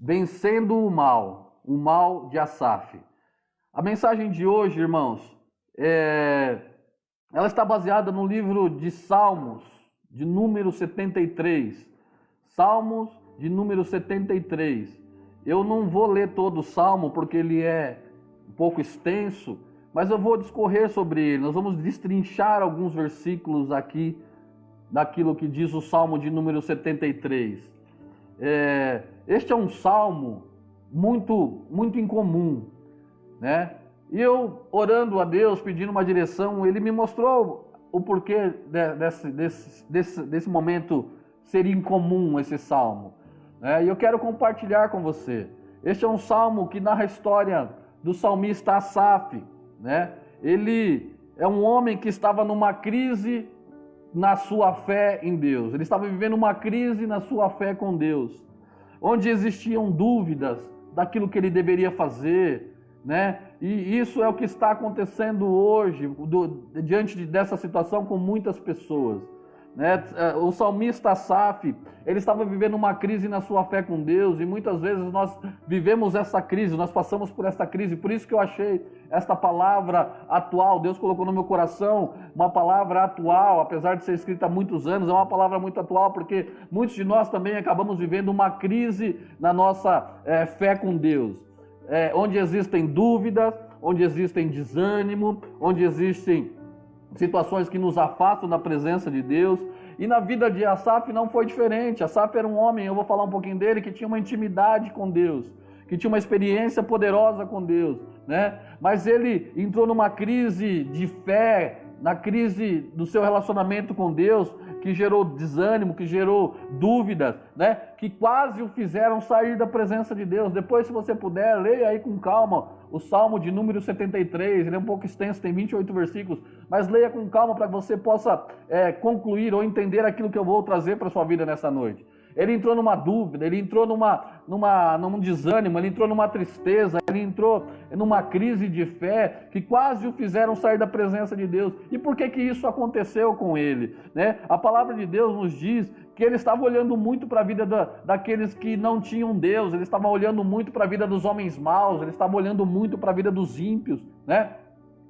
Vencendo o mal de Asaf. A mensagem de hoje, irmãos, ela está baseada no livro de Salmos, de número 73. Salmos de número 73. Eu não vou ler todo o Salmo porque ele é um pouco extenso, mas eu vou discorrer sobre ele. Nós vamos destrinchar alguns versículos aqui daquilo que diz o Salmo de número 73. Este é um salmo muito incomum, né? E eu, orando a Deus, pedindo uma direção, Ele me mostrou o porquê desse momento ser incomum, esse salmo. E eu quero compartilhar com você. Este é um salmo que narra a história do salmista Asaf, né? Ele é um homem que estava numa crise na sua fé em Deus. Ele estava vivendo uma crise na sua fé com Deus, onde existiam dúvidas daquilo que ele deveria fazer, né? E isso é o que está acontecendo hoje, diante dessa situação com muitas pessoas, né? O salmista Asaf, ele estava vivendo uma crise na sua fé com Deus, e muitas vezes nós vivemos essa crise, nós passamos por essa crise. Por isso que eu achei esta palavra atual, Deus colocou no meu coração uma palavra atual, apesar de ser escrita há muitos anos, é uma palavra muito atual, porque muitos de nós também acabamos vivendo uma crise na nossa fé com Deus, onde existem dúvidas, onde existem desânimo, onde existem situações que nos afastam da presença de Deus. E na vida de Asaf não foi diferente. Asaf era um homem, eu vou falar um pouquinho dele, que tinha uma intimidade com Deus, que tinha uma experiência poderosa com Deus, né? Mas ele entrou numa crise de fé, na crise do seu relacionamento com Deus, que gerou desânimo, que gerou dúvidas, né? Que quase o fizeram sair da presença de Deus. Depois, se você puder, leia aí com calma o Salmo de número 73, ele é um pouco extenso, tem 28 versículos, mas leia com calma para que você possa concluir ou entender aquilo que eu vou trazer para a sua vida nessa noite. Ele entrou numa dúvida, ele entrou num desânimo, ele entrou numa tristeza, ele entrou numa crise de fé que quase o fizeram sair da presença de Deus. E por que isso aconteceu com ele, né? A palavra de Deus nos diz que ele estava olhando muito para a vida daqueles que não tinham Deus, ele estava olhando muito para a vida dos homens maus, ele estava olhando muito para a vida dos ímpios, né?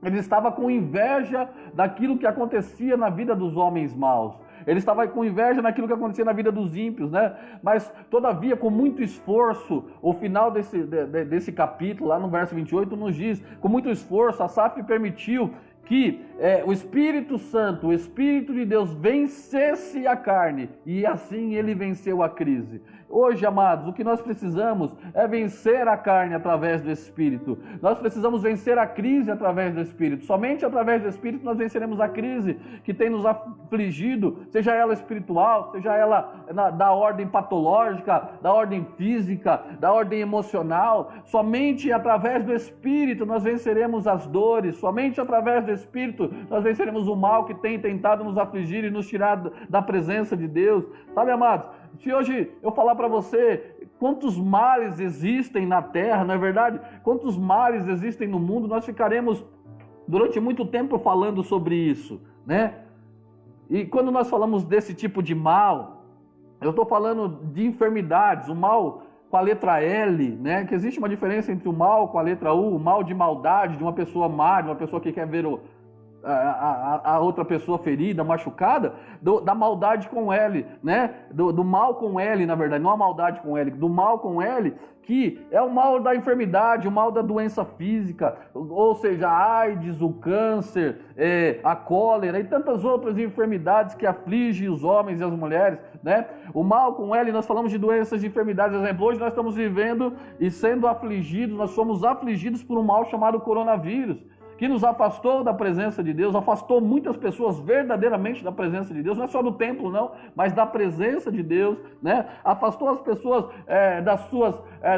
Ele estava com inveja daquilo que acontecia na vida dos homens maus. Ele estava com inveja naquilo que acontecia na vida dos ímpios, né? Mas, todavia, com muito esforço, o final desse capítulo, lá no verso 28, nos diz, com muito esforço, Asaf permitiu que o Espírito Santo, o Espírito de Deus vencesse a carne, e assim ele venceu a crise. Hoje, amados, o que nós precisamos é vencer a carne através do Espírito. Nós precisamos vencer a crise através do Espírito. Somente através do Espírito nós venceremos a crise que tem nos afligido, seja ela espiritual, seja ela da ordem patológica, da ordem física, da ordem emocional. Somente através do Espírito nós venceremos as dores. Somente através do Espírito nós venceremos o mal que tem tentado nos afligir e nos tirar da presença de Deus. Sabe, amados, se hoje eu falar para você quantos males existem na terra, não é verdade? Quantos males existem no mundo, nós ficaremos durante muito tempo falando sobre isso, né? E quando nós falamos desse tipo de mal, eu estou falando de enfermidades, o mal com a letra L, né? Que existe uma diferença entre o mal com a letra U, o mal de maldade, de uma pessoa má, de uma pessoa que quer ver a outra pessoa ferida, machucada, da maldade com L, né? Do mal com L, na verdade, não a maldade com L, do mal com L, que é o mal da enfermidade, o mal da doença física, ou seja, a AIDS, o câncer, a cólera e tantas outras enfermidades que afligem os homens e as mulheres, né? O mal com L, nós falamos de doenças e enfermidades, por exemplo, hoje nós estamos vivendo e sendo afligidos, nós somos afligidos por um mal chamado coronavírus, que nos afastou da presença de Deus, afastou muitas pessoas verdadeiramente da presença de Deus, não é só do templo não, mas da presença de Deus, né? Afastou as pessoas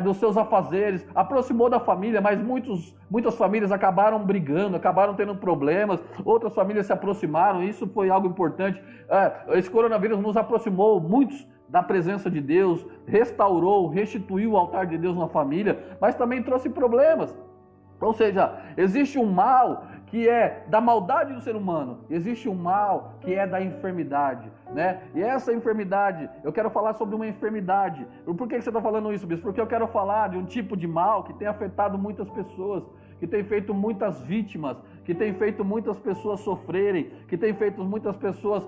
dos seus afazeres, aproximou da família, mas muitas famílias acabaram brigando, acabaram tendo problemas, outras famílias se aproximaram, isso foi algo importante. Esse coronavírus nos aproximou muitos da presença de Deus, restaurou, restituiu o altar de Deus na família, mas também trouxe problemas. Ou seja, existe um mal que é da maldade do ser humano, existe um mal que é da enfermidade, né? E essa enfermidade, eu quero falar sobre uma enfermidade. Por que você está falando isso, bispo? Porque eu quero falar de um tipo de mal que tem afetado muitas pessoas, que tem feito muitas vítimas, que tem feito muitas pessoas sofrerem, que tem feito muitas pessoas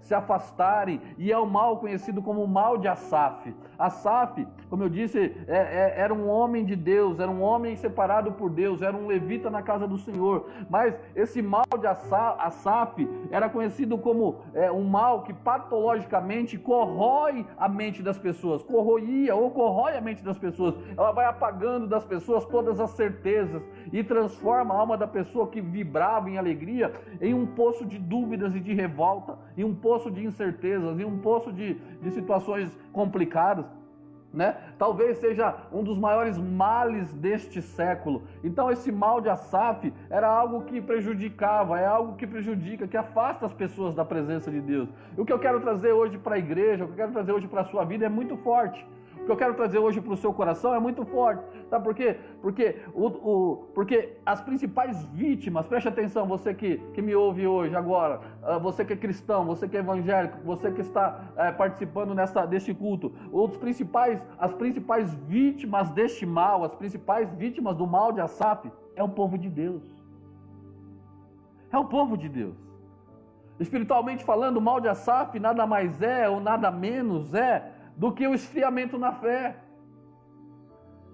se afastarem, e é o mal conhecido como o mal de Asaf. Asaf, como eu disse, era um homem de Deus, era um homem separado por Deus, era um levita na casa do Senhor, mas esse mal de Asaf era conhecido como um mal que patologicamente corrói a mente das pessoas, corroía ou corrói a mente das pessoas, ela vai apagando das pessoas todas as certezas e transforma a alma da pessoa que vibrava em alegria em um poço de dúvidas e de revolta, em um poço de incertezas, em um poço de situações complicadas, né? Talvez seja um dos maiores males deste século. Então esse mal de Asaf era algo que prejudicava, é algo que prejudica, que afasta as pessoas da presença de Deus. E o que eu quero trazer hoje para a igreja, o que eu quero trazer hoje para a sua vida é muito forte. O que eu quero trazer hoje para o seu coração é muito forte. Sabe por quê? Porque as principais vítimas, preste atenção, você que me ouve hoje, agora, você que é cristão, você que é evangélico, você que está participando deste culto, as principais vítimas deste mal, as principais vítimas do mal de Asaf, é o povo de Deus. É o povo de Deus. Espiritualmente falando, o mal de Asaf nada mais é ou nada menos do que o esfriamento na fé.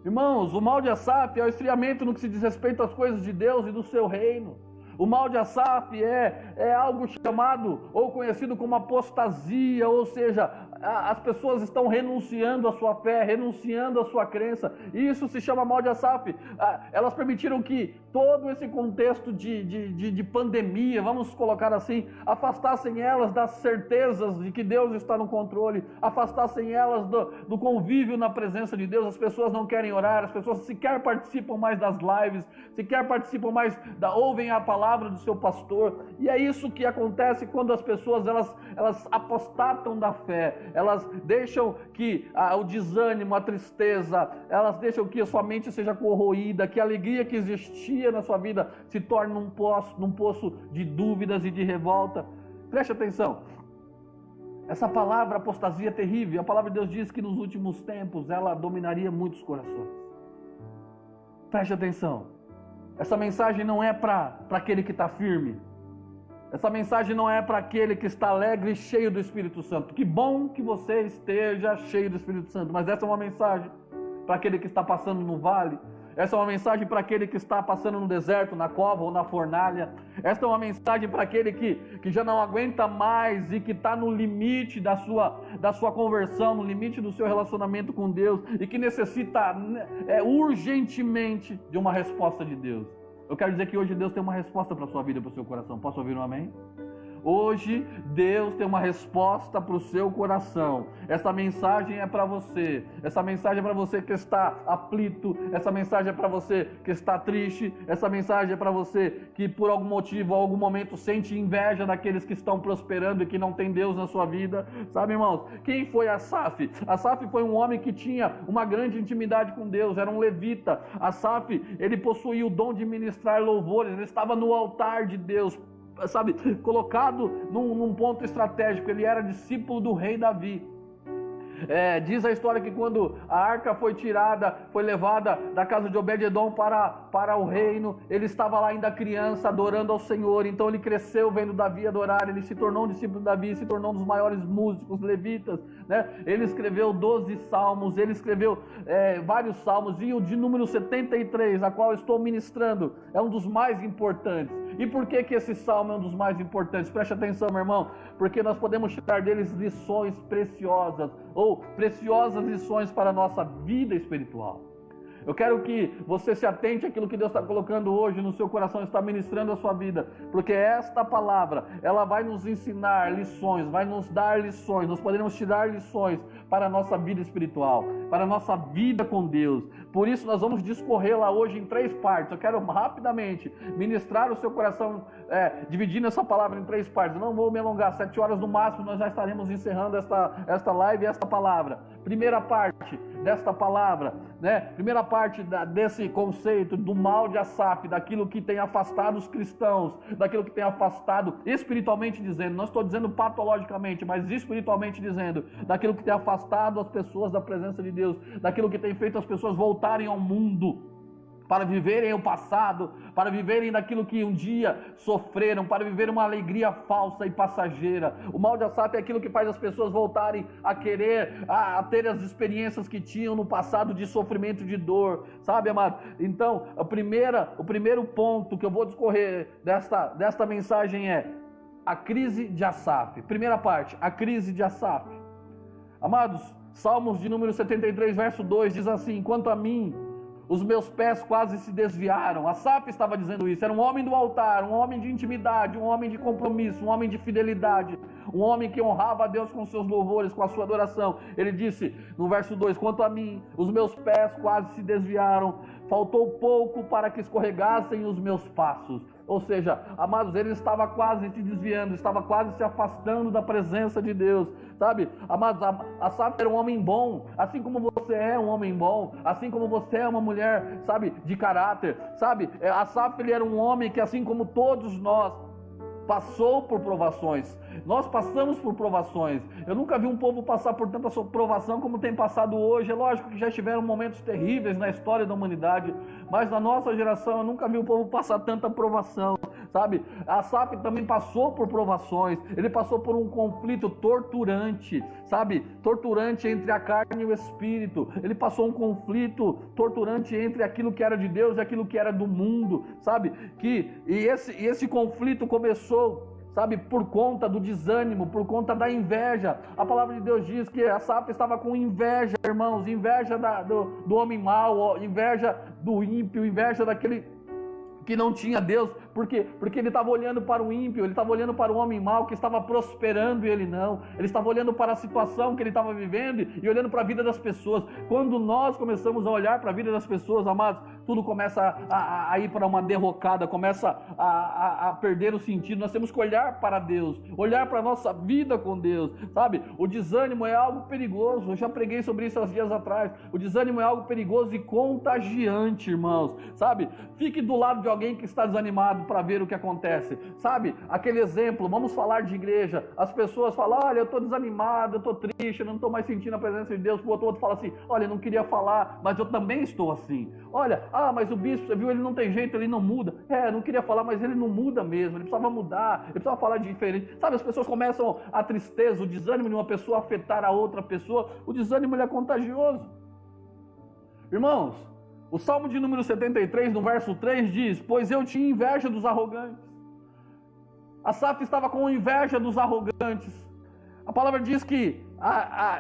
Irmãos, o mal de Asaf é o esfriamento no que se diz respeito às coisas de Deus e do seu reino. O mal de Asaf é algo chamado ou conhecido como apostasia, ou seja, as pessoas estão renunciando à sua fé, renunciando à sua crença. Isso se chama mal de Asaf. Elas permitiram que todo esse contexto de pandemia, vamos colocar assim, afastassem elas das certezas de que Deus está no controle, afastassem elas do convívio na presença de Deus. As pessoas não querem orar, as pessoas sequer participam mais das lives, sequer participam mais, ouvem a palavra do seu pastor. E é isso que acontece quando as pessoas elas apostatam da fé, elas deixam que o desânimo, a tristeza, elas deixam que a sua mente seja corroída, que a alegria que existia na sua vida se torne num poço de dúvidas e de revolta. Preste atenção, essa palavra apostasia é terrível. A palavra de Deus diz que nos últimos tempos ela dominaria muitos corações. Preste atenção, essa mensagem não é para aquele que está firme. Essa mensagem não é para aquele que está alegre e cheio do Espírito Santo. Que bom que você esteja cheio do Espírito Santo, mas essa é uma mensagem para aquele que está passando no vale. Essa é uma mensagem para aquele que está passando no deserto, na cova ou na fornalha. Essa é uma mensagem para aquele que já não aguenta mais e que está no limite da sua conversão, no limite do seu relacionamento com Deus e que necessita urgentemente de uma resposta de Deus. Eu quero dizer que hoje Deus tem uma resposta para a sua vida e para o seu coração. Posso ouvir um amém? Hoje Deus tem uma resposta para o seu coração. Essa mensagem é para você. Essa mensagem é para você que está aflito. Essa mensagem é para você que está triste. Essa mensagem é para você que por algum motivo, algum momento sente inveja daqueles que estão prosperando e que não tem Deus na sua vida. Sabe, irmãos? Quem foi Asaf? Asaf foi um homem que tinha uma grande intimidade com Deus. Era um levita. Asaf, ele possuía o dom de ministrar louvores. Ele estava no altar de Deus, sabe, colocado num ponto estratégico. Ele era discípulo do rei Davi. Diz a história que quando a arca foi levada da casa de Obed-edom para o reino, ele estava lá ainda criança, adorando ao Senhor. Então ele cresceu vendo Davi adorar, ele se tornou um discípulo de Davi, se tornou um dos maiores músicos levitas, né? Ele escreveu 12 salmos, ele escreveu vários salmos, e o de número 73, a qual estou ministrando, é um dos mais importantes. E por que esse salmo é um dos mais importantes? Preste atenção, meu irmão, porque nós podemos tirar deles lições preciosas, ou preciosas lições para a nossa vida espiritual. Eu quero que você se atente àquilo que Deus está colocando hoje no seu coração, está ministrando a sua vida, porque esta palavra, ela vai nos ensinar lições, vai nos dar lições, nós podemos tirar lições para a nossa vida espiritual, para a nossa vida com Deus, Por isso nós vamos discorrê-la hoje em 3 partes. Eu quero rapidamente ministrar o seu coração, dividindo essa palavra em 3 partes. Eu não vou me alongar, 7 horas no máximo nós já estaremos encerrando esta live e esta palavra. Primeira parte desta palavra, primeira parte desse conceito do mal de Asaf, daquilo que tem afastado os cristãos, daquilo que tem afastado, espiritualmente dizendo, não estou dizendo patologicamente, mas espiritualmente dizendo, daquilo que tem afastado as pessoas da presença de Deus, daquilo que tem feito as pessoas voltarem ao mundo, para viverem o passado, para viverem daquilo que um dia sofreram, para viver uma alegria falsa e passageira. O mal de Asaf é aquilo que faz as pessoas voltarem a querer, a ter as experiências que tinham no passado de sofrimento, de dor, sabe, amado? Então, o primeiro ponto que eu vou discorrer desta mensagem é a crise de Asaf. Primeira parte, a crise de Asaf. Amados, Salmos de número 73, verso 2 diz assim: quanto a mim, os meus pés quase se desviaram. Asaf estava dizendo isso. Era um homem do altar, um homem de intimidade, um homem de compromisso, um homem de fidelidade, um homem que honrava a Deus com seus louvores, com a sua adoração. Ele disse no verso 2: quanto a mim, os meus pés quase se desviaram, faltou pouco para que escorregassem os meus passos. Ou seja, amados, ele estava quase se desviando, estava quase se afastando da presença de Deus, sabe? Amados, Asaf era um homem bom, assim como você é um homem bom, assim como você é uma mulher, sabe, de caráter, sabe? Asaf, ele era um homem que, assim como todos nós, passou por provações. Nós passamos por provações. Eu nunca vi um povo passar por tanta provação como tem passado hoje. É lógico que já tiveram momentos terríveis na história da humanidade, mas na nossa geração eu nunca vi o povo passar tanta provação, sabe? Asaf também passou por provações. Ele passou por um conflito torturante, sabe? Torturante entre a carne e o espírito. Ele passou um conflito torturante entre aquilo que era de Deus e aquilo que era do mundo, sabe? E esse conflito começou, sabe, por conta do desânimo, por conta da inveja. A palavra de Deus diz que Asaf estava com inveja, irmãos, inveja do homem mau, inveja do ímpio, inveja daquele que não tinha Deus. Por quê? Porque ele estava olhando para o ímpio, ele estava olhando para o homem mau que estava prosperando e ele não. Ele estava olhando para a situação que ele estava vivendo e olhando para a vida das pessoas. Quando nós começamos a olhar para a vida das pessoas, amados, tudo começa a ir para uma derrocada, começa a perder o sentido. Nós temos que olhar para Deus, olhar para a nossa vida com Deus, sabe? O desânimo é algo perigoso, eu já preguei sobre isso há dias atrás. O desânimo é algo perigoso e contagiante, irmãos, sabe? Fique do lado de alguém que está desanimado para ver o que acontece, sabe? Aquele exemplo, vamos falar de igreja, as pessoas falam: olha, eu estou desanimado, eu estou triste, eu não estou mais sentindo a presença de Deus. O outro fala assim: olha, eu não queria falar, mas eu também estou assim. Olha, mas o bispo, você viu, ele não tem jeito, ele não muda. Eu não queria falar, mas ele não muda mesmo, ele precisava mudar, ele precisava falar diferente. Sabe, as pessoas começam a tristeza, o desânimo de uma pessoa afetar a outra pessoa. O desânimo, ele é contagioso. Irmãos, o Salmo de número 73, no verso 3 diz: pois eu tinha inveja dos arrogantes. Asaf estava com inveja dos arrogantes. A palavra diz que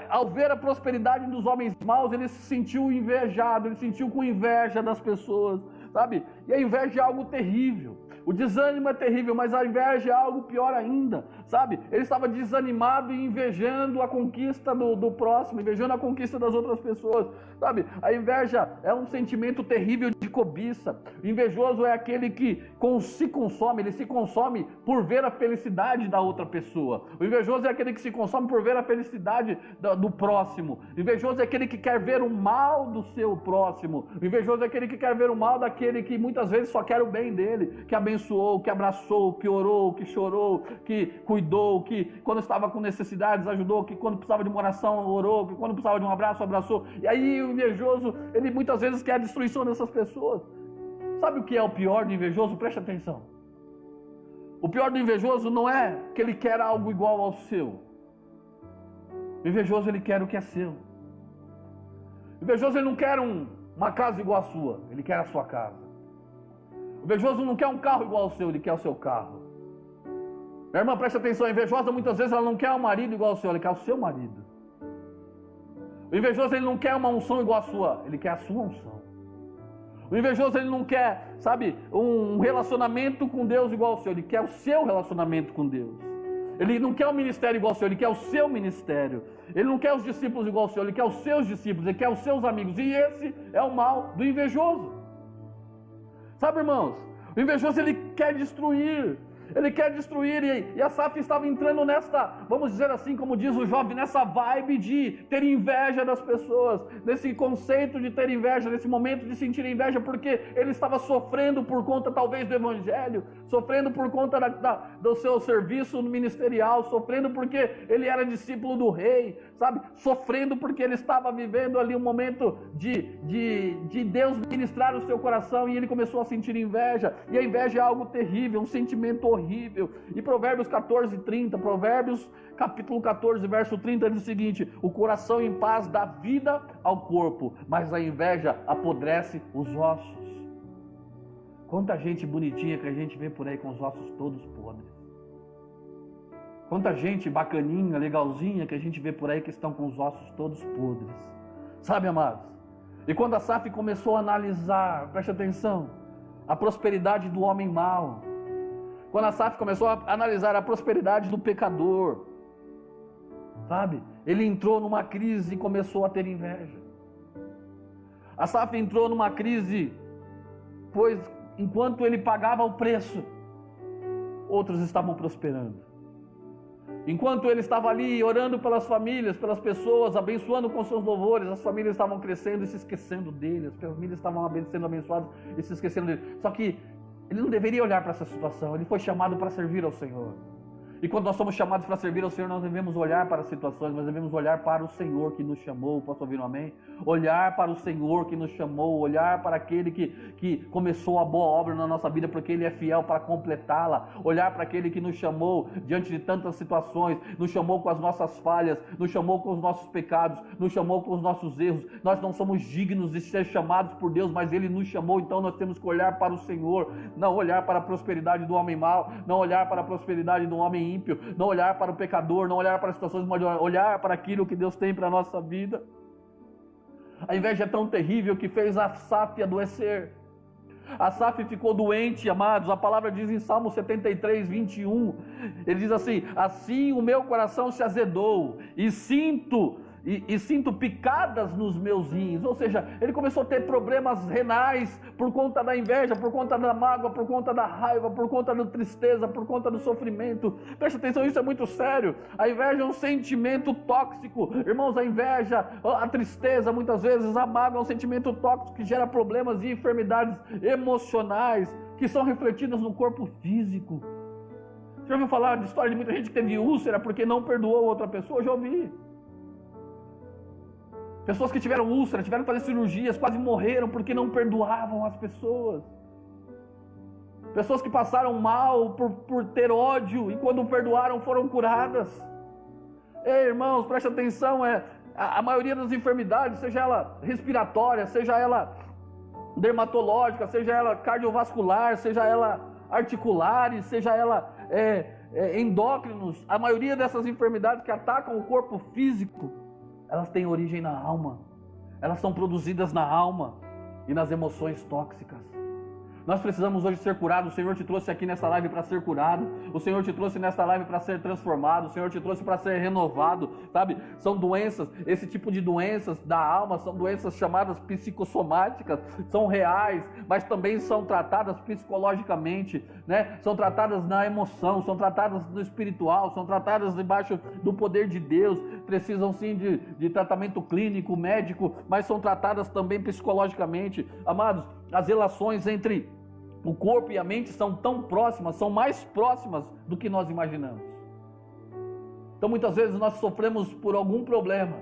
ao ver a prosperidade dos homens maus, ele se sentiu invejado, ele se sentiu com inveja das pessoas, sabe? E a inveja é algo terrível. O desânimo é terrível, mas a inveja é algo pior ainda, sabe? Ele estava desanimado e invejando a conquista do próximo, invejando a conquista das outras pessoas, sabe? A inveja é um sentimento terrível de cobiça. O invejoso é aquele que se consome, ele se consome por ver a felicidade da outra pessoa. O invejoso é aquele que se consome por ver a felicidade do próximo. O invejoso é aquele que quer ver o mal do seu próximo. O invejoso é aquele que quer ver o mal daquele que muitas vezes só quer o bem dele, que abençoou, que abraçou, que orou, que chorou, que cuidou, que quando estava com necessidades ajudou, que quando precisava de uma oração orou, que quando precisava de um abraço abraçou. E aí o invejoso, ele muitas vezes quer a destruição dessas pessoas. Sabe o que é o pior do invejoso? Preste atenção. O pior do invejoso não é que ele quer algo igual ao seu. O invejoso, ele quer o que é seu. O invejoso, ele não quer uma casa igual à sua, ele quer a sua casa. O invejoso não quer um carro igual ao seu, ele quer o seu carro. Minha irmã, preste atenção, a invejosa muitas vezes ela não quer um marido igual ao seu, ele quer o seu marido. O invejoso, ele não quer uma unção igual à sua, ele quer a sua unção. O invejoso, ele não quer, sabe, um relacionamento com Deus igual ao seu, ele quer o seu relacionamento com Deus. Ele não quer um ministério igual ao seu, ele quer o seu ministério. Ele não quer os discípulos igual ao seu, ele quer os seus discípulos, ele quer os seus amigos. E esse é o mal do invejoso. Sabe, irmãos? O invejoso, ele quer destruir. Ele quer destruir, e Asaf estava entrando nesta, vamos dizer assim, como diz o jovem, nessa vibe de ter inveja das pessoas, nesse conceito de ter inveja, nesse momento de sentir inveja, porque ele estava sofrendo por conta talvez do evangelho, sofrendo por conta do seu serviço ministerial, sofrendo porque ele era discípulo do rei, sabe? Sofrendo porque ele estava vivendo ali um momento de Deus ministrar o seu coração, e ele começou a sentir inveja, e a inveja é algo terrível, um sentimento horrível. E Provérbios 14:30, Provérbios capítulo 14, verso 30 diz o seguinte: o coração em paz dá vida ao corpo, mas a inveja apodrece os ossos. Quanta gente bonitinha que a gente vê por aí com os ossos todos podres. Quanta gente bacaninha, legalzinha que a gente vê por aí que estão com os ossos todos podres. Sabe, amados? E quando Asaf começou a analisar, preste atenção, a prosperidade do homem mau, quando Asaf começou a analisar a prosperidade do pecador, sabe? Ele entrou numa crise e começou a ter inveja. Asaf entrou numa crise, pois enquanto ele pagava o preço, outros estavam prosperando. Enquanto ele estava ali orando pelas famílias, pelas pessoas, abençoando com seus louvores, as famílias estavam crescendo e se esquecendo dele, as famílias estavam sendo abençoadas e se esquecendo dele. Só que ele não deveria olhar para essa situação, ele foi chamado para servir ao Senhor. E quando nós somos chamados para servir ao Senhor, nós devemos olhar para as situações, mas devemos olhar para o Senhor que nos chamou. Posso ouvir um amém? Olhar para o Senhor que nos chamou, olhar para aquele que começou a boa obra na nossa vida, porque Ele é fiel para completá-la. Olhar para aquele que nos chamou diante de tantas situações, nos chamou com as nossas falhas, nos chamou com os nossos pecados, nos chamou com os nossos erros. Nós não somos dignos de ser chamados por Deus, mas Ele nos chamou, então nós temos que olhar para o Senhor, não olhar para a prosperidade do homem mau, não olhar para a prosperidade do homem ímpio, não olhar para o pecador, não olhar para as situações, mas olhar para aquilo que Deus tem para a nossa vida. A inveja é tão terrível que fez Asaf adoecer. Asaf ficou doente, amados. A palavra diz em Salmo 73, 21, ele diz assim: assim o meu coração se azedou e sinto picadas nos meus rins. Ou seja, ele começou a ter problemas renais por conta da inveja, por conta da mágoa, por conta da raiva, por conta da tristeza, por conta do sofrimento. Preste atenção, isso é muito sério. A inveja é um sentimento tóxico. Irmãos, a inveja, a tristeza, muitas vezes a mágoa é um sentimento tóxico que gera problemas e enfermidades emocionais que são refletidas no corpo físico. Você já ouviu falar de história de muita gente que teve úlcera porque não perdoou outra pessoa? Eu já ouvi. Pessoas que tiveram úlcera, tiveram que fazer cirurgias, quase morreram porque não perdoavam as pessoas. Pessoas que passaram mal por ter ódio e quando perdoaram foram curadas. Ei, irmãos, preste atenção, a maioria das enfermidades, seja ela respiratória, seja ela dermatológica, seja ela cardiovascular, seja ela articulares, seja ela endócrinos, a maioria dessas enfermidades que atacam o corpo físico, elas têm origem na alma, elas são produzidas na alma e nas emoções tóxicas. Nós precisamos hoje ser curados. O Senhor te trouxe aqui nessa live para ser curado, o Senhor te trouxe nessa live para ser transformado, o Senhor te trouxe para ser renovado, sabe? São doenças, esse tipo de doenças da alma, são doenças chamadas psicossomáticas, são reais, mas também são tratadas psicologicamente, né? São tratadas na emoção, são tratadas no espiritual, são tratadas debaixo do poder de Deus, precisam sim de tratamento clínico, médico, mas são tratadas também psicologicamente. Amados, as relações entre o corpo e a mente são tão próximas, são mais próximas do que nós imaginamos. Então muitas vezes nós sofremos por algum problema,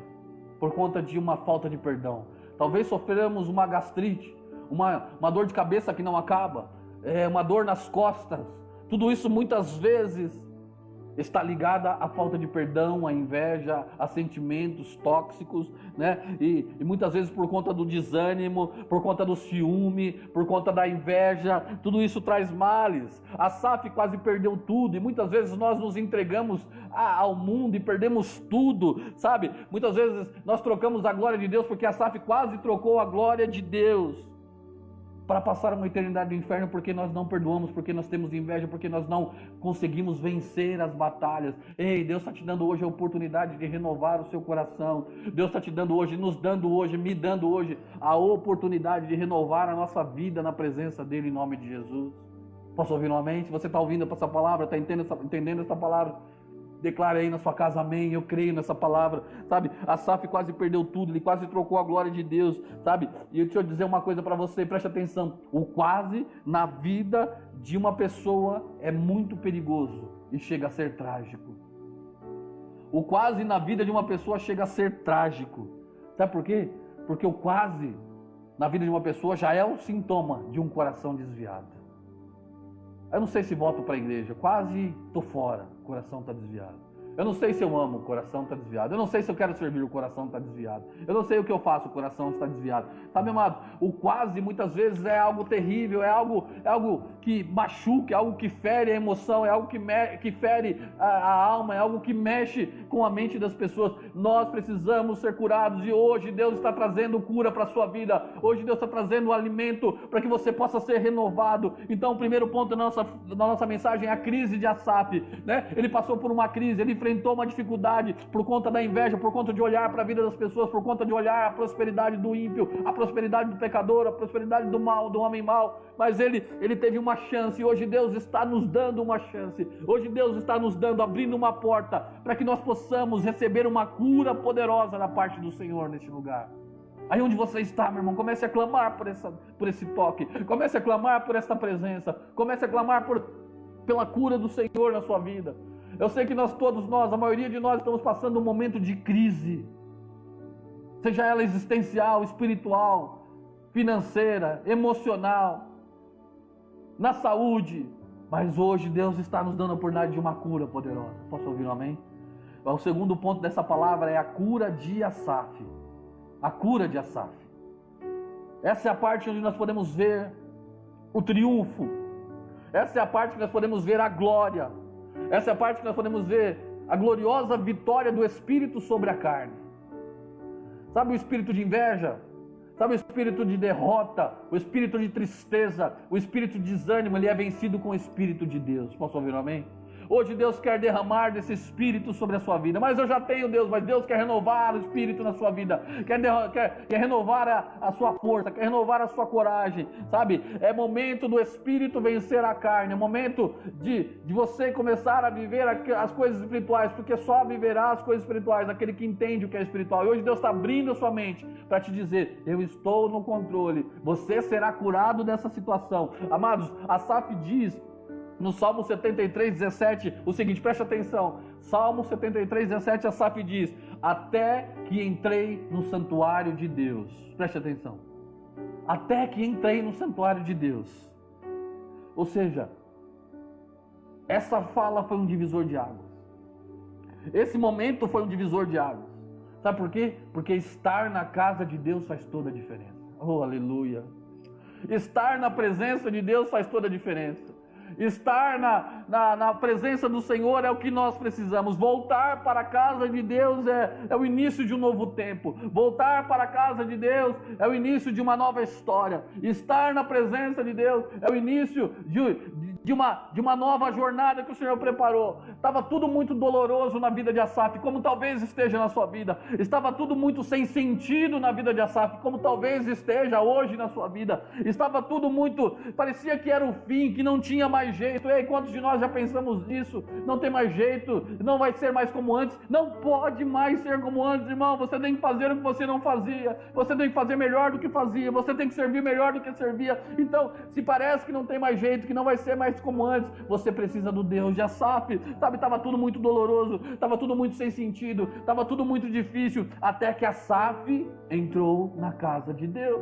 por conta de uma falta de perdão. Talvez sofremos uma gastrite, uma dor de cabeça que não acaba, uma dor nas costas. Tudo isso muitas vezes está ligada à falta de perdão, à inveja, a sentimentos tóxicos, né? E muitas vezes por conta do desânimo, por conta do ciúme, por conta da inveja, tudo isso traz males. Asaf quase perdeu tudo e muitas vezes nós nos entregamos ao mundo e perdemos tudo, sabe? Muitas vezes nós trocamos a glória de Deus porque Asaf quase trocou a glória de Deus. para passar uma eternidade no inferno porque nós não perdoamos, porque nós temos inveja, porque nós não conseguimos vencer as batalhas. Ei, Deus está te dando hoje a oportunidade de renovar o seu coração. Deus está te dando hoje, nos dando hoje, me dando hoje a oportunidade de renovar a nossa vida na presença dEle, em nome de Jesus. Posso ouvir um amém? Se você está ouvindo essa palavra, está entendendo essa palavra, declare aí na sua casa amém. Eu creio nessa palavra, sabe? Asaf quase perdeu tudo, ele quase trocou a glória de Deus, sabe? E deixa eu dizer uma coisa para você, preste atenção: o quase na vida de uma pessoa é muito perigoso e chega a ser trágico. O quase na vida de uma pessoa chega a ser trágico. Sabe por quê? Porque o quase na vida de uma pessoa já é o sintoma de um coração desviado. Eu não sei se volto para a igreja, quase estou fora, o coração está desviado. Eu não sei se eu amo, o coração está desviado. Eu não sei se eu quero servir, o coração está desviado. Eu não sei o que eu faço, o coração está desviado. Sabe, amado, o quase muitas vezes é algo terrível, é algo que machuca, é algo que fere a emoção, é algo que fere a alma, é algo que mexe com a mente das pessoas. Nós precisamos ser curados e hoje Deus está trazendo cura para a sua vida. Hoje Deus está trazendo o alimento para que você possa ser renovado. Então o primeiro ponto da nossa mensagem é a crise de Asaf, né? Ele passou por uma crise, ele enfrentou uma dificuldade por conta da inveja, por conta de olhar para a vida das pessoas, por conta de olhar a prosperidade do ímpio, a prosperidade do pecador, a prosperidade do mal, do homem mau. Mas ele teve uma chance e hoje Deus está nos dando uma chance. Hoje Deus está nos dando, abrindo uma porta para que nós possamos receber uma cura poderosa da parte do Senhor neste lugar. Aí onde você está, meu irmão, comece a clamar por esse toque, comece a clamar por essa presença, comece a clamar pela cura do Senhor na sua vida. Eu sei que todos nós, a maioria de nós estamos passando um momento de crise, seja ela existencial, espiritual, financeira, emocional, na saúde, mas hoje Deus está nos dando a oportunidade de uma cura poderosa. Posso ouvir um amém? O segundo ponto dessa palavra é a cura de Asaf. A cura de Asaf. Essa é a parte onde nós podemos ver o triunfo. Essa é a parte que nós podemos ver a glória. Essa é a parte que nós podemos ver a gloriosa vitória do Espírito sobre a carne. Sabe o espírito de inveja? Sabe o espírito de derrota? O espírito de tristeza? O espírito de desânimo? Ele é vencido com o Espírito de Deus. Posso ouvir um amém? Hoje Deus quer derramar desse Espírito sobre a sua vida. Mas eu já tenho Deus, mas Deus quer renovar o Espírito na sua vida. Quer renovar a sua força, quer renovar a sua coragem. Sabe? É momento do Espírito vencer a carne. É momento de você começar a viver as coisas espirituais. Porque só viverá as coisas espirituais aquele que entende o que é espiritual. E hoje Deus está abrindo a sua mente para te dizer: eu estou no controle. Você será curado dessa situação. Amados, Asaf diz no Salmo 73, 17, o seguinte, preste atenção. Salmo 73, 17, Asaf diz: até que entrei no santuário de Deus. Preste atenção. Até que entrei no santuário de Deus. Ou seja, essa fala foi um divisor de águas. Esse momento foi um divisor de águas. Sabe por quê? Porque estar na casa de Deus faz toda a diferença. Oh, aleluia. Estar na presença de Deus faz toda a diferença. Estar na presença do Senhor é o que nós precisamos. Voltar para a casa de Deus é o início de um novo tempo. Voltar para a casa de Deus é o início de uma nova história. Estar na presença de Deus é o início de uma nova jornada que o Senhor preparou. Estava tudo muito doloroso na vida de Asaf, como talvez esteja na sua vida. Estava tudo muito sem sentido na vida de Asaf, como talvez esteja hoje na sua vida. Estava tudo muito, parecia que era o fim, que não tinha mais jeito. Ei, quantos de nós já pensamos nisso? Não tem mais jeito, não vai ser mais como antes. Não pode mais ser como antes, irmão. Você tem que fazer o que você não fazia. Você tem que fazer melhor do que fazia. Você tem que servir melhor do que servia. Então, se parece que não tem mais jeito, que não vai ser mais como antes, você precisa do Deus de Asaf. Sabe, estava tudo muito doloroso, estava tudo muito sem sentido, estava tudo muito difícil, até que Asaf entrou na casa de Deus.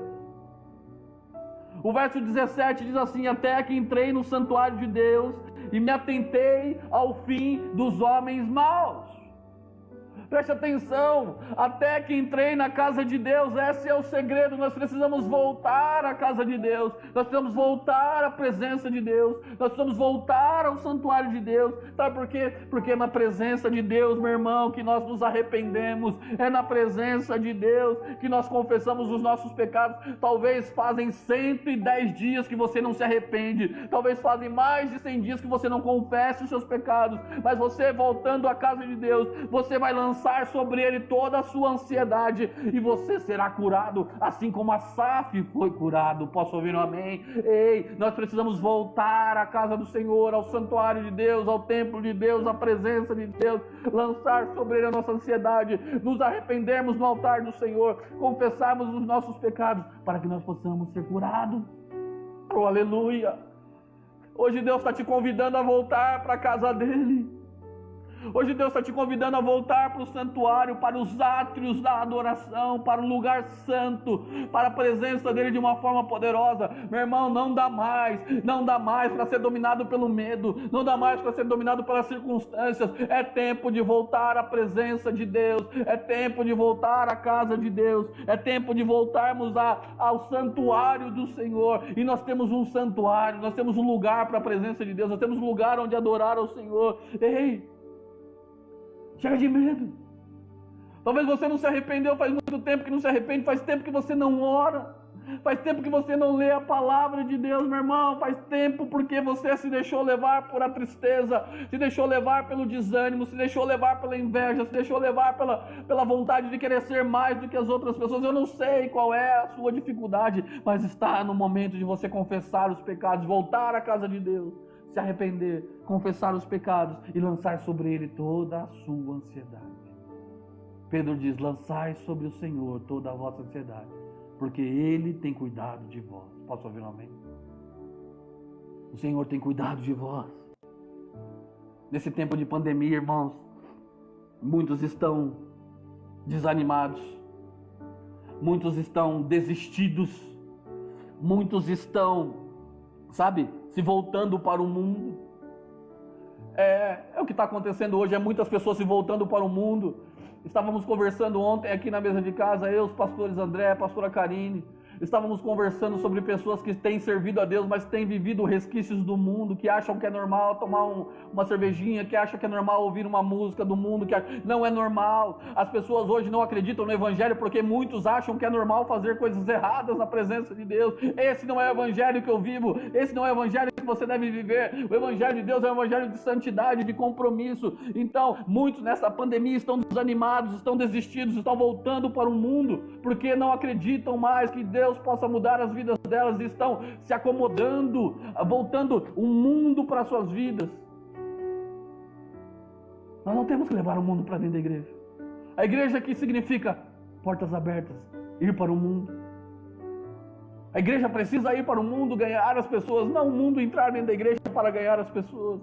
O verso 17 diz assim: até que entrei no santuário de Deus e me atentei ao fim dos homens maus. Preste atenção, até que entrei na casa de Deus, esse é o segredo. Nós precisamos voltar à casa de Deus, nós precisamos voltar à presença de Deus, nós precisamos voltar ao santuário de Deus. Sabe por quê? Porque é na presença de Deus, meu irmão, que nós nos arrependemos, é na presença de Deus que nós confessamos os nossos pecados. Talvez fazem 110 dias que você não se arrepende, talvez fazem mais de 100 dias que você não confessa os seus pecados, mas você voltando à casa de Deus, você vai lançar sobre ele toda a sua ansiedade e você será curado, assim como Asaf foi curado. Posso ouvir um amém? Ei, nós precisamos voltar à casa do Senhor, ao santuário de Deus, ao templo de Deus, à presença de Deus, lançar sobre ele a nossa ansiedade, nos arrependermos no altar do Senhor, confessarmos os nossos pecados, para que nós possamos ser curados. Oh, aleluia! Hoje Deus está te convidando a voltar para a casa dele. Hoje Deus está te convidando a voltar para o santuário, para os átrios da adoração, para o lugar santo, para a presença dele de uma forma poderosa. Meu irmão, não dá mais para ser dominado pelo medo, não dá mais para ser dominado pelas circunstâncias. É tempo de voltar à presença de Deus, é tempo de voltar à casa de Deus, é tempo de voltarmos ao santuário do Senhor. E nós temos um santuário, nós temos um lugar para a presença de Deus, nós temos um lugar onde adorar ao Senhor. Ei, chega de medo. Talvez você não se arrependeu, faz muito tempo que não se arrepende, faz tempo que você não ora, faz tempo que você não lê a palavra de Deus, meu irmão, faz tempo porque você se deixou levar por a tristeza, se deixou levar pelo desânimo, se deixou levar pela inveja, se deixou levar pela vontade de querer ser mais do que as outras pessoas. Eu não sei qual é a sua dificuldade, mas está no momento de você confessar os pecados, voltar à casa de Deus, se arrepender, confessar os pecados e lançar sobre ele toda a sua ansiedade. Pedro diz: lançai sobre o Senhor toda a vossa ansiedade, porque ele tem cuidado de vós. Posso ouvir um amém? O Senhor tem cuidado de vós. Nesse tempo de pandemia, irmãos, muitos estão desanimados, muitos estão desistidos, muitos estão, se voltando para o mundo. É o que está acontecendo hoje, muitas pessoas se voltando para o mundo. Estávamos conversando ontem aqui na mesa de casa, eu, os pastores André, a pastora Karine, estávamos conversando sobre pessoas que têm servido a Deus, mas têm vivido resquícios do mundo, que acham que é normal tomar uma cervejinha, que acham que é normal ouvir uma música do mundo, não é normal. As pessoas hoje não acreditam no Evangelho porque muitos acham que é normal fazer coisas erradas na presença de Deus. Esse não é o Evangelho que eu vivo, esse não é o Evangelho que você deve viver. O Evangelho de Deus é um Evangelho de santidade, de compromisso. Então, muitos nessa pandemia estão desanimados, estão desistidos, estão voltando para o mundo, porque não acreditam mais que Deus possa mudar as vidas delas, e estão se acomodando, voltando o mundo para as suas vidas. Nós não temos que levar o mundo para dentro da igreja. A igreja aqui significa portas abertas, ir para o mundo. A igreja precisa ir para o mundo, ganhar as pessoas, não o mundo entrar dentro da igreja para ganhar as pessoas.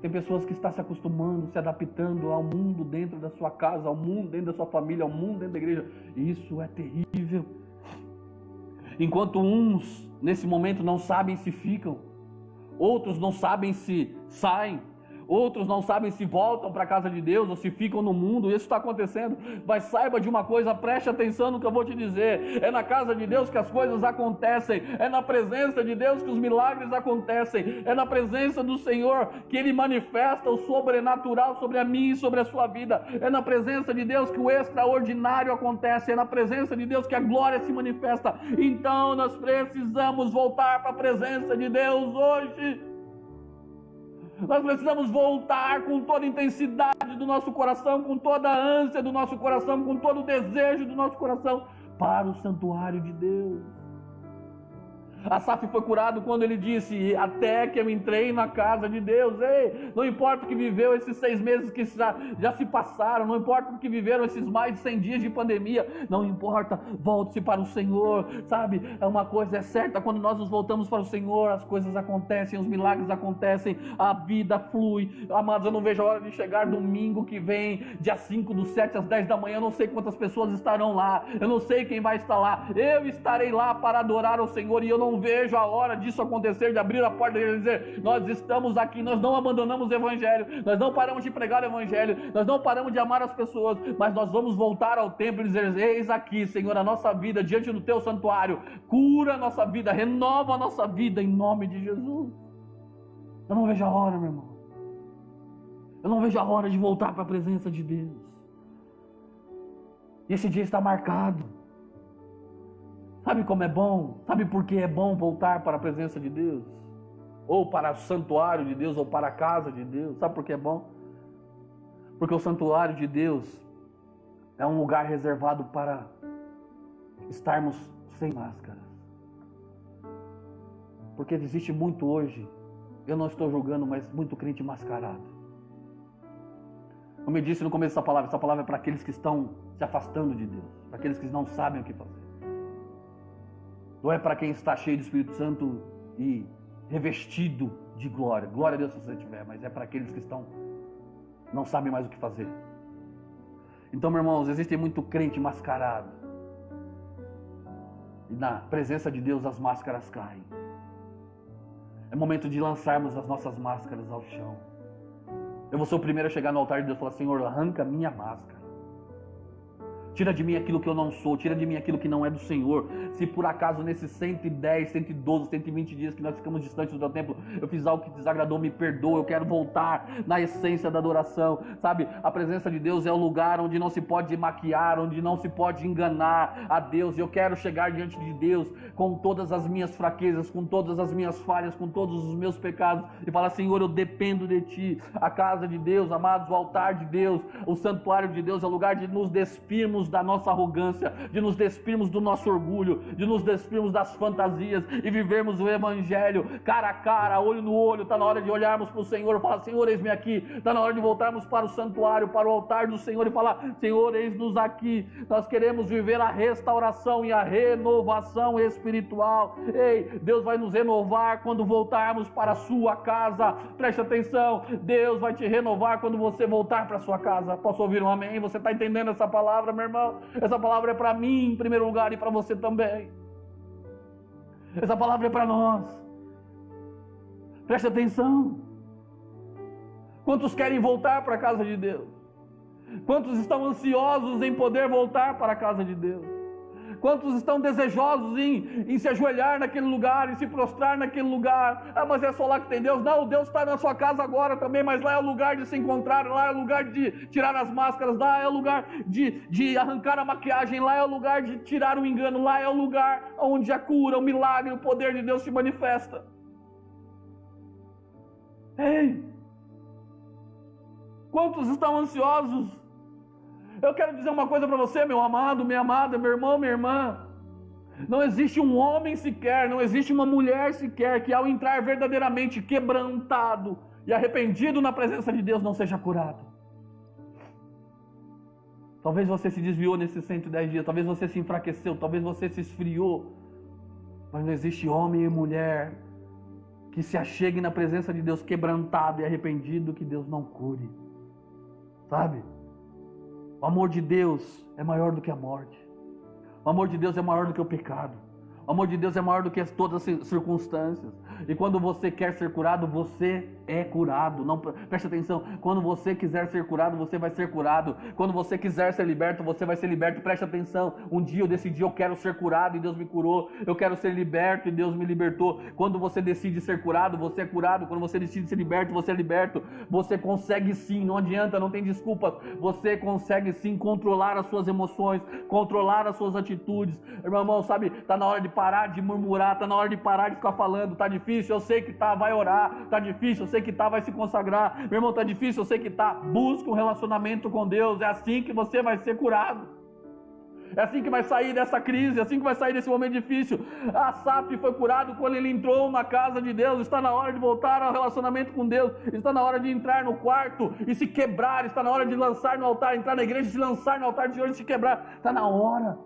Tem pessoas que estão se acostumando, se adaptando ao mundo dentro da sua casa, ao mundo dentro da sua família, ao mundo dentro da igreja. E isso é terrível. Enquanto uns, nesse momento, não sabem se ficam, outros não sabem se saem, outros não sabem se voltam para a casa de Deus ou se ficam no mundo. Isso está acontecendo. Mas saiba de uma coisa, preste atenção no que eu vou te dizer: é na casa de Deus que as coisas acontecem, é na presença de Deus que os milagres acontecem, é na presença do Senhor que Ele manifesta o sobrenatural sobre a mim e sobre a sua vida, é na presença de Deus que o extraordinário acontece, é na presença de Deus que a glória se manifesta. Então nós precisamos voltar para a presença de Deus hoje. Nós precisamos voltar com toda a intensidade do nosso coração, com toda a ânsia do nosso coração, com todo o desejo do nosso coração para o santuário de Deus. Asaf foi curado quando ele disse: até que eu entrei na casa de Deus. Ei, não importa o que viveu esses 6 meses que já se passaram, não importa o que viveram esses mais de 100 dias de pandemia, não importa, volte-se para o Senhor. Uma coisa é certa: quando nós nos voltamos para o Senhor, as coisas acontecem, os milagres acontecem, a vida flui. Amados, eu não vejo a hora de chegar domingo que vem, dia 5 do 7 às 10 da manhã. Eu não sei quantas pessoas estarão lá, eu não sei quem vai estar lá, eu estarei lá para adorar ao Senhor, e eu não não vejo a hora disso acontecer, de abrir a porta e dizer: nós estamos aqui, nós não abandonamos o Evangelho, nós não paramos de pregar o Evangelho, nós não paramos de amar as pessoas, mas nós vamos voltar ao templo e dizer: eis aqui, Senhor, a nossa vida diante do teu santuário, cura a nossa vida, renova a nossa vida em nome de Jesus. Eu não vejo a hora, meu irmão. Eu não vejo a hora de voltar para a presença de Deus. E esse dia está marcado. Sabe como é bom? Sabe por que é bom voltar para a presença de Deus? Ou para o santuário de Deus, ou para a casa de Deus. Sabe por que é bom? Porque o santuário de Deus é um lugar reservado para estarmos sem máscaras. Porque existe muito hoje, eu não estou julgando, mas muito crente mascarado. Como eu disse no começo dessa palavra é para aqueles que estão se afastando de Deus, para aqueles que não sabem o que fazer. Não é para quem está cheio do Espírito Santo e revestido de glória. Glória a Deus se você tiver, mas é para aqueles que não sabem mais o que fazer. Então, meus irmãos, existe muito crente mascarado. E na presença de Deus as máscaras caem. É momento de lançarmos as nossas máscaras ao chão. Eu vou ser o primeiro a chegar no altar de Deus e falar: Senhor, arranca a minha máscara. Tira de mim aquilo que eu não sou, tira de mim aquilo que não é do Senhor. Se por acaso nesses 110, 112, 120 dias que nós ficamos distantes do teu templo, eu fiz algo que desagradou, me perdoa, eu quero voltar na essência da adoração. Sabe, a presença de Deus é o lugar onde não se pode maquiar, onde não se pode enganar a Deus. Eu quero chegar diante de Deus com todas as minhas fraquezas, com todas as minhas falhas, com todos os meus pecados e falar: Senhor, eu dependo de Ti. A casa de Deus, amados, o altar de Deus, o santuário de Deus é o lugar de nos despirmos da nossa arrogância, de nos despirmos do nosso orgulho, de nos despirmos das fantasias e vivermos o Evangelho cara a cara, olho no olho. Está na hora de olharmos para o Senhor e falar: Senhor, eis-me aqui. Está na hora de voltarmos para o santuário, para o altar do Senhor e falar: Senhor, eis-nos aqui. Nós queremos viver a restauração e a renovação espiritual. Ei, Deus vai nos renovar quando voltarmos para a sua casa. Preste atenção, Deus vai te renovar quando você voltar para a sua casa. Posso ouvir um amém? Você está entendendo essa palavra, meu irmão? Essa palavra é para mim em primeiro lugar e para você também. Essa palavra é para nós. Preste atenção. Quantos querem voltar para a casa de Deus? Quantos estão ansiosos em poder voltar para a casa de Deus? Quantos estão desejosos em se ajoelhar naquele lugar, em se prostrar naquele lugar? Ah, mas é só lá que tem Deus. Não, Deus está na sua casa agora também, mas lá é o lugar de se encontrar, lá é o lugar de tirar as máscaras, lá é o lugar de arrancar a maquiagem, lá é o lugar de tirar o engano, lá é o lugar onde a cura, o milagre, o poder de Deus se manifesta. Ei! Quantos estão ansiosos? Eu quero dizer uma coisa para você, meu amado, minha amada, meu irmão, minha irmã. Não existe um homem sequer, não existe uma mulher sequer que ao entrar verdadeiramente quebrantado e arrependido na presença de Deus não seja curado. Talvez você se desviou nesses 110 dias, talvez você se enfraqueceu, talvez você se esfriou. Mas não existe homem e mulher que se achegue na presença de Deus quebrantado e arrependido que Deus não cure. Sabe? O amor de Deus é maior do que a morte. O amor de Deus é maior do que o pecado. O amor de Deus é maior do que todas as circunstâncias. E quando você quer ser curado, você é curado. Não, preste atenção. Quando você quiser ser curado, você vai ser curado. Quando você quiser ser liberto, você vai ser liberto. Preste atenção. Um dia eu decidi, eu quero ser curado e Deus me curou. Eu quero ser liberto e Deus me libertou. Quando você decide ser curado, você é curado. Quando você decide ser liberto, você é liberto. Você consegue sim, não adianta, não tem desculpas. Você consegue sim controlar as suas emoções, controlar as suas atitudes. Irmão, sabe, está na hora de parar de murmurar, está na hora de parar de ficar falando. Está difícil, eu sei que tá, vai orar. Está difícil, eu sei que tá, vai se consagrar. Meu irmão, está difícil, eu sei que tá, busca um relacionamento com Deus. É assim que você vai ser curado. É assim que vai sair dessa crise, é assim que vai sair desse momento difícil. Asaf foi curado quando ele entrou na casa de Deus. Está na hora de voltar ao relacionamento com Deus. Está na hora de entrar no quarto e se quebrar. Está na hora de lançar no altar, entrar na igreja e se lançar no altar do Senhor e se quebrar. Está na hora.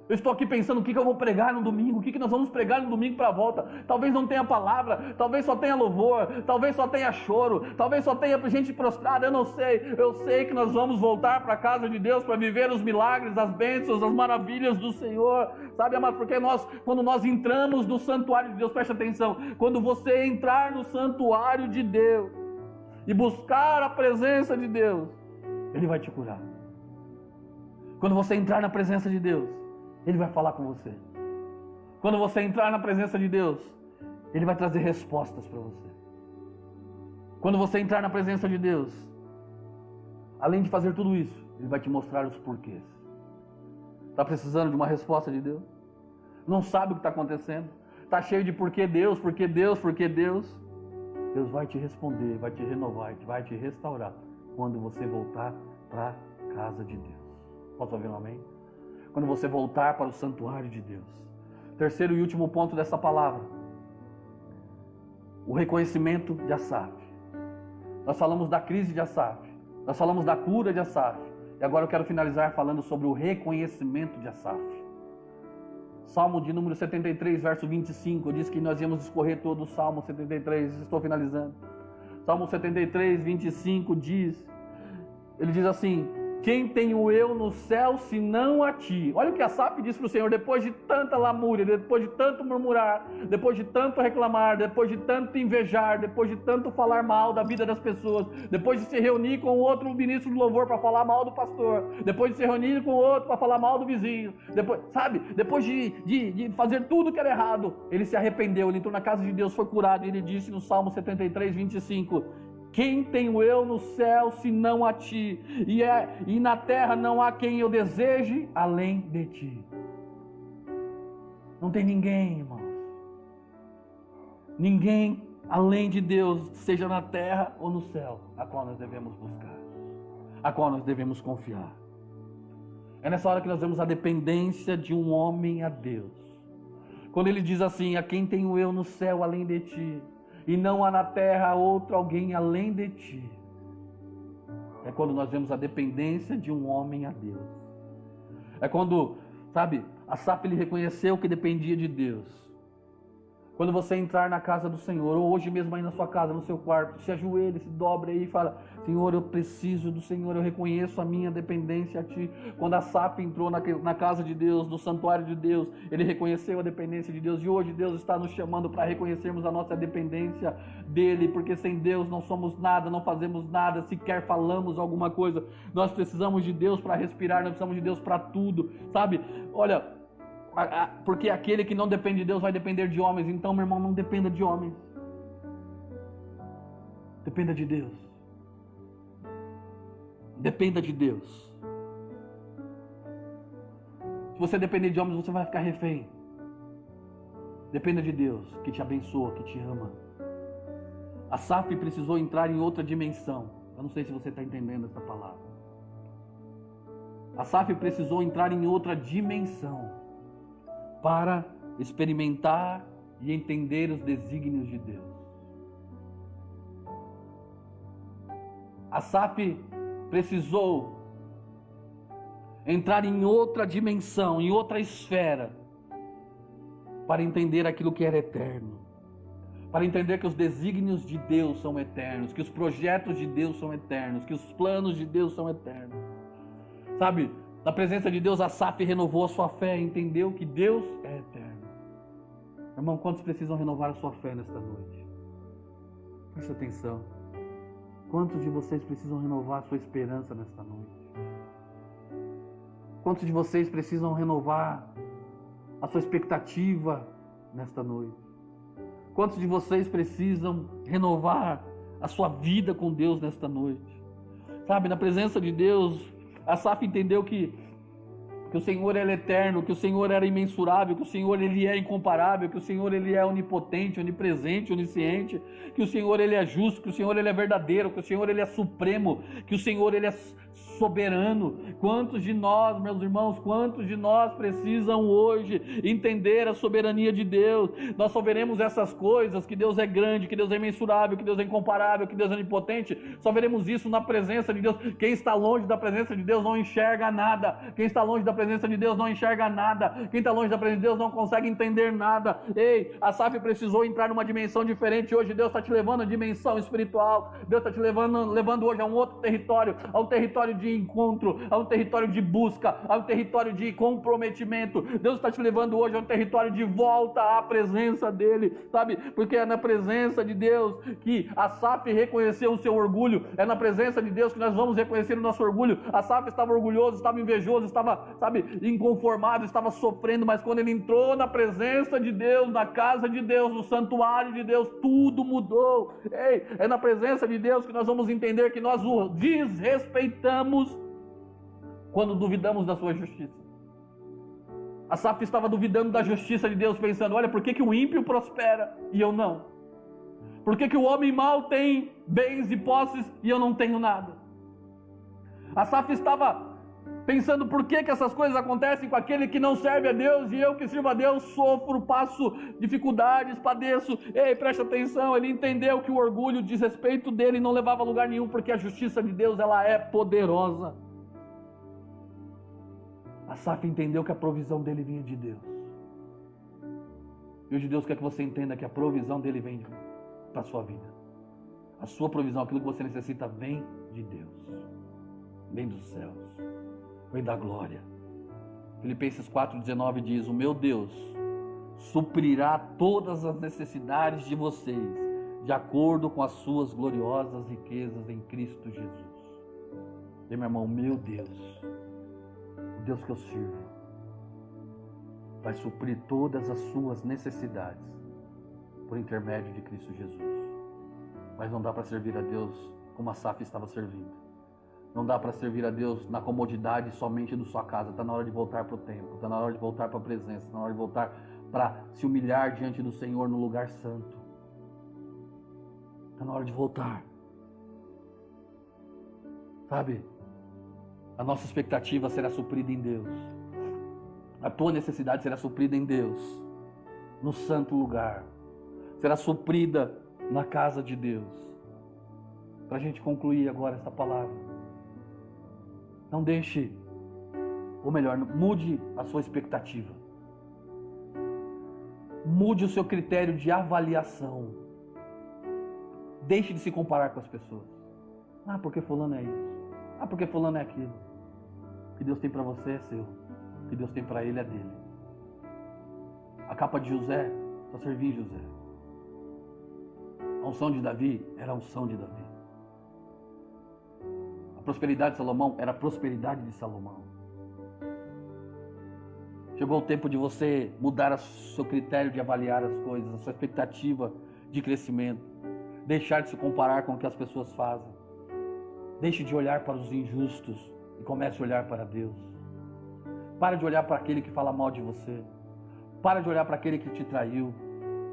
Eu estou aqui pensando o que eu vou pregar no domingo, o que nós vamos pregar no domingo para a volta. Talvez não tenha palavra, talvez só tenha louvor, talvez só tenha choro, talvez só tenha gente prostrada, eu não sei. Eu sei que nós vamos voltar para a casa de Deus para viver os milagres, as bênçãos, as maravilhas do Senhor. Sabe, amado, porque quando nós entramos no santuário de Deus, preste atenção, quando você entrar no santuário de Deus e buscar a presença de Deus, Ele vai te curar. Quando você entrar na presença de Deus, Ele vai falar com você. Quando você entrar na presença de Deus, Ele vai trazer respostas para você. Quando você entrar na presença de Deus, além de fazer tudo isso, Ele vai te mostrar os porquês. Está precisando de uma resposta de Deus? Não sabe o que está acontecendo? Está cheio de porquê Deus, porquê Deus, porquê Deus? Deus vai te responder, vai te renovar, vai te restaurar quando você voltar para a casa de Deus. Posso ouvir um amém? Quando você voltar para o santuário de Deus. Terceiro e último ponto dessa palavra: o reconhecimento de Asaf. Nós falamos da crise de Asaf, nós falamos da cura de Asaf, e agora eu quero finalizar falando sobre o reconhecimento de Asaf. Salmo de número 73, verso 25, diz que nós íamos discorrer todo o Salmo 73, estou finalizando. Salmo 73, 25 ele diz assim: quem tenho eu no céu senão a ti? Olha o que Asaf diz para o Senhor, depois de tanta lamúria, depois de tanto murmurar, depois de tanto reclamar, depois de tanto invejar, depois de tanto falar mal da vida das pessoas, depois de se reunir com outro ministro de louvor para falar mal do pastor, depois de se reunir com outro para falar mal do vizinho, depois de fazer tudo que era errado, ele se arrependeu, ele entrou na casa de Deus, foi curado, e ele disse no Salmo 73, 25: quem tenho eu no céu senão a ti? E na terra não há quem eu deseje além de ti. Não tem ninguém, irmãos. Ninguém além de Deus, seja na terra ou no céu, a qual nós devemos buscar, a qual nós devemos confiar. É nessa hora que nós vemos a dependência de um homem a Deus. Quando ele diz assim: a quem tenho eu no céu além de ti? E não há na terra outro alguém além de ti. É quando nós vemos a dependência de um homem a Deus. É quando, Asaf ele reconheceu que dependia de Deus. Quando você entrar na casa do Senhor, ou hoje mesmo aí na sua casa, no seu quarto, se ajoelhe, se dobre aí e fala: Senhor, eu preciso do Senhor, eu reconheço a minha dependência a Ti. Quando Asaf entrou na casa de Deus, no santuário de Deus, ele reconheceu a dependência de Deus. E hoje Deus está nos chamando para reconhecermos a nossa dependência dEle, porque sem Deus não somos nada, não fazemos nada, sequer falamos alguma coisa. Nós precisamos de Deus para respirar, nós precisamos de Deus para tudo, Olha, porque aquele que não depende de Deus vai depender de homens. Então, meu irmão, não dependa de homens, dependa de Deus. Dependa de Deus. Se você depender de homens, você vai ficar refém. Dependa de Deus, que te abençoa, que te ama. Asaf precisou entrar em outra dimensão. Eu não sei se você está entendendo essa palavra. Asaf precisou entrar em outra dimensão para experimentar e entender os desígnios de Deus. Asaf precisou entrar em outra dimensão, em outra esfera, para entender aquilo que era eterno, para entender que os desígnios de Deus são eternos, que os projetos de Deus são eternos, que os planos de Deus são eternos. Na presença de Deus, Asaf renovou a sua fé e entendeu que Deus é eterno. Irmão, quantos precisam renovar a sua fé nesta noite? Preste atenção. Quantos de vocês precisam renovar a sua esperança nesta noite? Quantos de vocês precisam renovar a sua expectativa nesta noite? Quantos de vocês precisam renovar a sua vida com Deus nesta noite? Na presença de Deus, Asaf entendeu que o Senhor é eterno, que o Senhor era imensurável, que o Senhor ele é incomparável, que o Senhor ele é onipotente, onipresente, onisciente, que o Senhor ele é justo, que o Senhor ele é verdadeiro, que o Senhor ele é supremo, que o Senhor ele é soberano. Quantos de nós, meus irmãos, quantos de nós precisam hoje entender a soberania de Deus? Nós só veremos essas coisas, que Deus é grande, que Deus é imensurável, que Deus é incomparável, que Deus é onipotente, só veremos isso na presença de Deus. Quem está longe da presença de Deus não enxerga nada. Quem está longe da presença de Deus não enxerga nada. Quem está longe da presença de Deus não consegue entender nada. Ei, Asaf precisou entrar numa dimensão diferente. Hoje Deus está te levando a dimensão espiritual. Deus está te levando hoje a um outro território, a um território de encontro, a um território de busca, a um território de comprometimento. Deus está te levando hoje a um território de volta à presença dele, sabe? Porque é na presença de Deus que Asaf reconheceu o seu orgulho. É na presença de Deus que nós vamos reconhecer o nosso orgulho. Asaf estava orgulhoso, estava invejoso, estava, sabe, inconformado, estava sofrendo, mas quando ele entrou na presença de Deus, na casa de Deus, no santuário de Deus, tudo mudou. Ei, é na presença de Deus que nós vamos entender que nós o desrespeitamos quando duvidamos da sua justiça. Asaf estava duvidando da justiça de Deus, pensando: olha, por que o ímpio prospera e eu não? Por que o homem mau tem bens e posses e eu não tenho nada? Asaf estava pensando: por que essas coisas acontecem com aquele que não serve a Deus, e eu que sirvo a Deus sofro, passo dificuldades, padeço? Ei, preste atenção, ele entendeu que o orgulho, o desrespeito dele não levava a lugar nenhum, porque a justiça de Deus, ela é poderosa. Asaf entendeu que a provisão dele vinha de Deus. E hoje Deus quer que você entenda que a provisão dele vem para a sua vida. A sua provisão, aquilo que você necessita, vem de Deus, vem dos céus, vem da glória. Filipenses 4,19 diz: o meu Deus suprirá todas as necessidades de vocês, de acordo com as suas gloriosas riquezas em Cristo Jesus. E meu irmão, meu Deus, o Deus que eu sirvo, vai suprir todas as suas necessidades por intermédio de Cristo Jesus. Mas não dá para servir a Deus como Asaf estava servindo. Não dá para servir a Deus na comodidade somente da sua casa. Está na hora de voltar para o templo, está na hora de voltar para a presença, está na hora de voltar para se humilhar diante do Senhor no lugar santo. Está na hora de voltar. Sabe? A nossa expectativa será suprida em Deus. A tua necessidade será suprida em Deus, no santo lugar. Será suprida na casa de Deus. Para a gente concluir agora essa palavra, não deixe, ou melhor, mude a sua expectativa. Mude o seu critério de avaliação. Deixe de se comparar com as pessoas. Ah, porque fulano é isso. Ah, porque fulano é aquilo. O que Deus tem para você é seu. O que Deus tem para ele é dele. A capa de José só servia José. A unção de Davi era a unção de Davi. A prosperidade de Salomão era a prosperidade de Salomão. Chegou o tempo de você mudar o seu critério de avaliar as coisas, a sua expectativa de crescimento. Deixar de se comparar com o que as pessoas fazem. Deixe de olhar para os injustos e comece a olhar para Deus. Para de olhar para aquele que fala mal de você. Para de olhar para aquele que te traiu.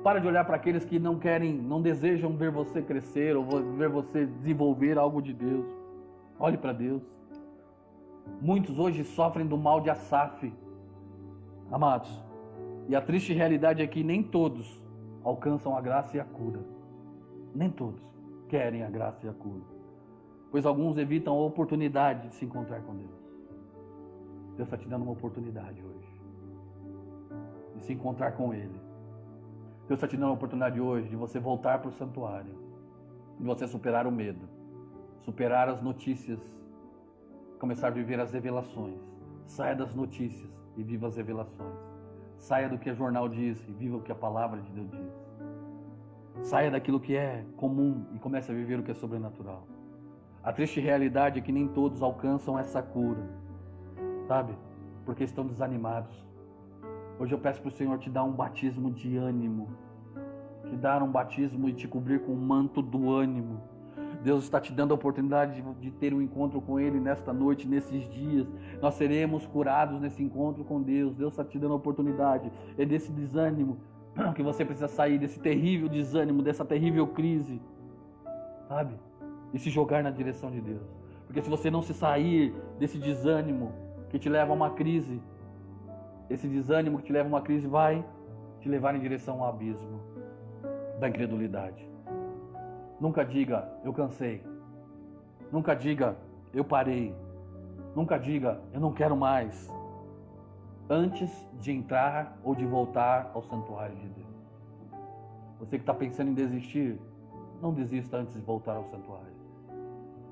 Para de olhar para aqueles que não querem, não desejam ver você crescer ou ver você desenvolver algo de Deus. Olhe para Deus. Muitos hoje sofrem do mal de Asaf, amados. E a triste realidade é que nem todos alcançam a graça e a cura. Nem todos querem a graça e a cura. Pois alguns evitam a oportunidade de se encontrar com Deus. Deus está te dando uma oportunidade hoje de se encontrar com Ele. Deus está te dando a oportunidade hoje de você voltar para o santuário, de você superar o medo, superar as notícias, começar a viver as revelações. Saia das notícias e viva as revelações. Saia do que o jornal diz e viva o que a palavra de Deus diz. Saia daquilo que é comum e comece a viver o que é sobrenatural. A triste realidade é que nem todos alcançam essa cura, sabe? Porque estão desanimados. Hoje eu peço para o Senhor te dar um batismo de ânimo, te dar um batismo e te cobrir com o manto do ânimo. Deus está te dando a oportunidade de ter um encontro com Ele nesta noite, nesses dias. Nós seremos curados nesse encontro com Deus. Deus está te dando a oportunidade. É desse desânimo que você precisa sair, desse terrível desânimo, dessa terrível crise, sabe? E se jogar na direção de Deus. Porque se você não se sair desse desânimo que te leva a uma crise, esse desânimo que te leva a uma crise vai te levar em direção ao abismo da incredulidade. Nunca diga, eu cansei. Nunca diga, eu parei. Nunca diga, eu não quero mais. Antes de entrar ou de voltar ao santuário de Deus. Você que está pensando em desistir, não desista antes de voltar ao santuário.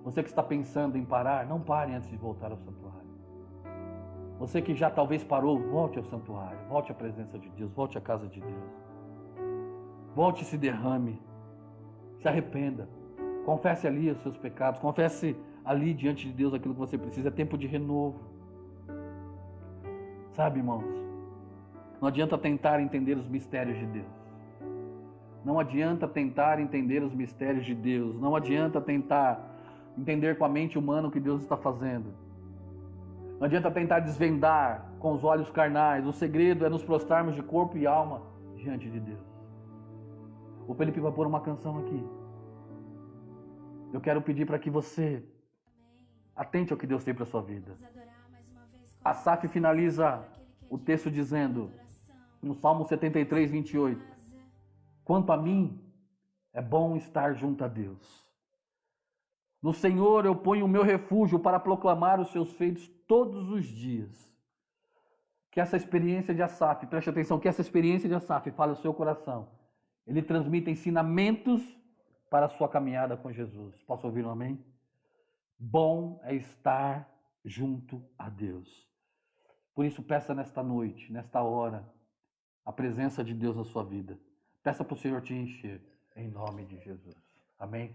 Você que está pensando em parar, não pare antes de voltar ao santuário. Você que já talvez parou, volte ao santuário, volte à presença de Deus, volte à casa de Deus. Volte e se derrame, se arrependa, confesse ali os seus pecados, confesse ali diante de Deus aquilo que você precisa, é tempo de renovo. Sabe, irmãos, não adianta tentar entender os mistérios de Deus. Não adianta tentar entender os mistérios de Deus. Não adianta tentar entender com a mente humana o que Deus está fazendo. Não adianta tentar desvendar com os olhos carnais. O segredo é nos prostrarmos de corpo e alma diante de Deus. O Felipe vai pôr uma canção aqui. Eu quero pedir para que você atente ao que Deus tem para a sua vida. Asaf finaliza o texto dizendo, no Salmo 73, 28, quanto a mim, é bom estar junto a Deus. No Senhor eu ponho o meu refúgio para proclamar os seus feitos todos os dias. Que essa experiência de Asaf, preste atenção, que essa experiência de Asaf fale ao seu coração. Ele transmite ensinamentos para a sua caminhada com Jesus. Posso ouvir um amém? Bom é estar junto a Deus. Por isso, peça nesta noite, nesta hora, a presença de Deus na sua vida. Peça para o Senhor te encher, em nome de Jesus. Amém?